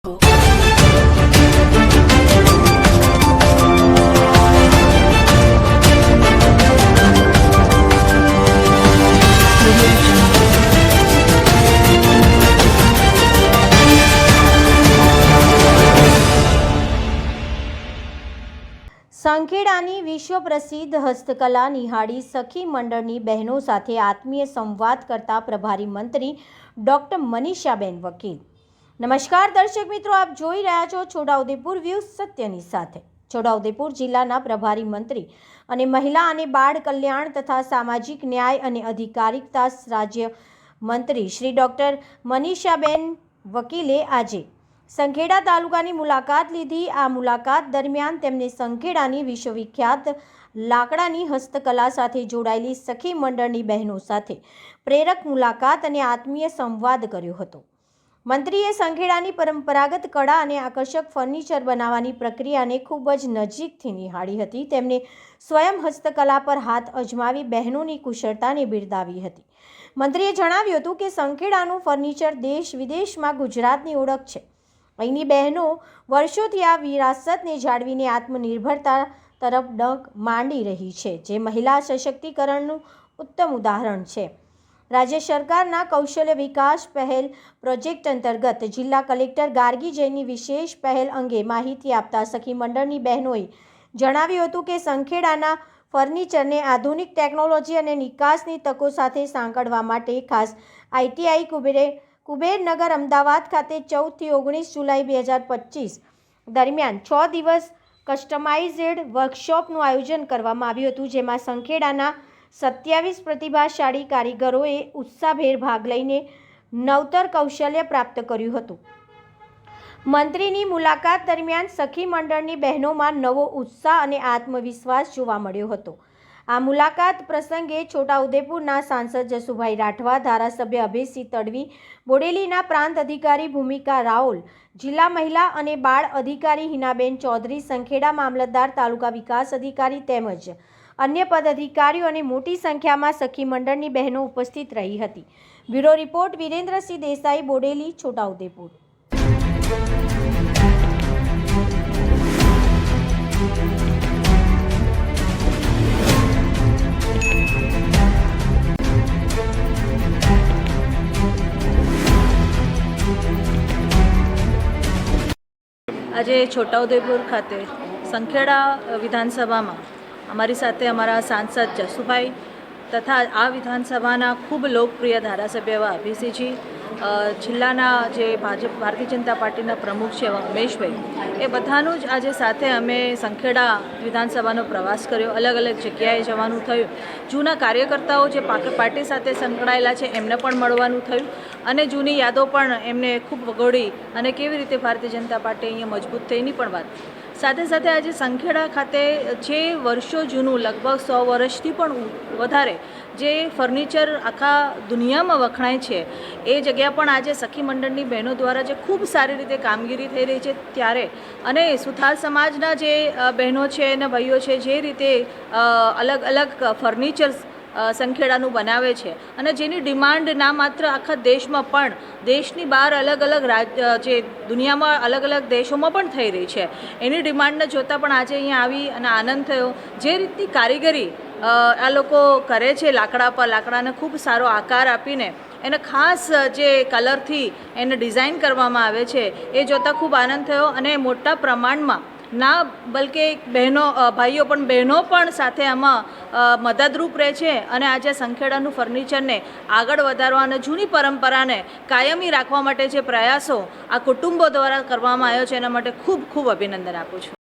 સંખેડાની વિશ્વ પ્રસિદ્ધ હસ્તકલા નિહાળી સખી મંડળની બહેનો સાથે આત્મીય સંવાદ કરતા પ્રભારી મંત્રી ડૉક્ટર મનીષાબેન વકીલ। નમસ્કાર દર્શક મિત્રો, આપ જોઈ રહ્યા છો છોટાઉદેપુર વ્યૂઝ સત્યની સાથે। છોટાઉદેપુર જિલ્લાના પ્રભારી મંત્રી અને મહિલા અને બાળ કલ્યાણ તથા સામાજિક ન્યાય અને અધિકારિતા રાજ્ય મંત્રી શ્રી ડૉક્ટર મનીષાબેન વકીલે આજે સંખેડા તાલુકાની મુલાકાત લીધી। આ મુલાકાત દરમિયાન તેમને સંખેડાની વિશ્વવિખ્યાત લાકડાની હસ્તકલા સાથે જોડાયેલી સખી મંડળની બહેનો સાથે પ્રેરક મુલાકાત અને આત્મીય સંવાદ કર્યો હતો। મંત્રીએ સંખેડાની પરંપરાગત કળા અને આકર્ષક ફર્નિચર બનાવવાની પ્રક્રિયાને ખૂબ જ નજીકથી નિહાળી હતી। તેમને સ્વયં હસ્તકલા પર હાથ અજમાવી બહેનોની કુશળતાને બિરદાવી હતી। મંત્રીએ જણાવ્યું હતું કે સંખેડાનું ફર્નિચર દેશ વિદેશમાં ગુજરાતની ઓળખ છે। અહીંની બહેનો વર્ષોથી આ વિરાસતને જાળવીને આત્મનિર્ભરતા તરફ ડગ માંડી રહી છે, જે મહિલા સશક્તિકરણનું ઉત્તમ ઉદાહરણ છે। રાજ્ય સરકારના કૌશલ્ય વિકાસ પહેલ પ્રોજેક્ટ અંતર્ગત જિલ્લા કલેક્ટર ગાર્ગી જૈનની વિશેષ પહેલ અંગે માહિતી આપતા સખી મંડળની બહેનોએ જણાવ્યું હતું કે સંખેડાના ફર્નિચરને આધુનિક ટેકનોલોજી અને નિકાસની તકો સાથે સાંકળવા માટે ખાસ ITI કુબેરનગર અમદાવાદ ખાતે 14 થી 19 જુલાઈ 2025 દરમિયાન 6 દિવસ કસ્ટમાઇઝ્ડ વર્કશોપનું આયોજન કરવામાં આવ્યું હતું, જેમાં સંખેડાના 27 પ્રતિભાશાળી કારીગરોએ ઉત્સાહભેર ભાગ લઈને નવતર કૌશલ્ય પ્રાપ્ત કર્યું હતું। મંત્રીની મુલાકાત દરમિયાન સખી મંડળની બહેનોમાં નવો ઉત્સાહ અને આત્મવિશ્વાસ જોવા મળ્યો હતો। આ મુલાકાત પ્રસંગે છોટાઉદેપુરના સાંસદ જસુભાઈ રાઠવા, ધારાસભ્ય અભયસિંહ તડવી, બોડેલીના પ્રાંત અધિકારી ભૂમિકા રાઓલ, જિલ્લા મહિલા અને બાળ અધિકારી હિનાબેન ચૌધરી, સંખેડા મામલતદાર, તાલુકા વિકાસ અધિકારી તેમજ અન્ય પદાધિકારીઓ અને મોટી સંખ્યામાં સખી મંડળની બહેનો ઉપસ્થિત રહી હતી। Bureau report Virendrasinh Desai, Bodeli, Chhota Udaipur. આજે છોટાઉદેપુર ખાતે સંખેડા વિધાનસભામાં અમારી સાથે અમારા સાંસદ જસુભાઈ તથા આ વિધાનસભાના ખૂબ લોકપ્રિય ધારાસભ્ય એવા અભયસિંહજી, જિલ્લાના જે ભારતીય જનતા પાર્ટીના પ્રમુખ છે એવા ઉમેશભાઈ, એ બધાનું જ આજે સાથે અમે સંખેડા વિધાનસભાનો પ્રવાસ કર્યો। અલગ અલગ જગ્યાએ જવાનું થયું। જૂના કાર્યકર્તાઓ જે પાર્ટી સાથે સંકળાયેલા છે એમને પણ મળવાનું થયું અને જૂની યાદો પણ એમને ખૂબ વગોડી અને કેવી રીતે ભારતીય જનતા પાર્ટી અહીંયા મજબૂત થઈની પણ વાત। સાથે સાથે આજે સંખેડા ખાતે જે વર્ષો જૂનું, લગભગ 100 વર્ષથી પણ વધારે જે ફર્નિચર આખા દુનિયામાં વખણાય છે, એ જગ્યા પણ આજે સખી મંડળની બહેનો દ્વારા જે ખૂબ સારી રીતે કામગીરી થઈ રહી છે ત્યારે, અને સુથાર સમાજના જે બહેનો છે અને ભાઈઓ છે જે રીતે અલગ અલગ ફર્નિચર્સ સંખેડાનું બનાવે છે અને જેની ડિમાન્ડ ના માત્ર આખા દેશમાં પણ દેશની બહાર અલગ અલગ જે દુનિયામાં અલગ અલગ દેશોમાં પણ થઈ રહી છે, એની ડિમાન્ડને જોતાં પણ આજે અહીંયા આવી અને આનંદ થયો। જે રીતની કારીગરી આ લોકો કરે છે લાકડા પર, લાકડાને ખૂબ સારો આકાર આપીને એને ખાસ જે કલરથી એને ડિઝાઇન કરવામાં આવે છે એ જોતાં ખૂબ આનંદ થયો અને મોટા પ્રમાણમાં ના બલકે બહેનો ભાઈઓ પણ બહેનો પણ સાથે આમાં મદદરૂપ રહે છે અને આજે સંખેડાનું ફર્નિચરને આગળ વધારવા અને જૂની પરંપરાને કાયમી રાખવા માટે જે પ્રયાસો આ કુટુંબો દ્વારા કરવામાં આવ્યો છે એના માટે ખૂબ ખૂબ અભિનંદન આપું છું।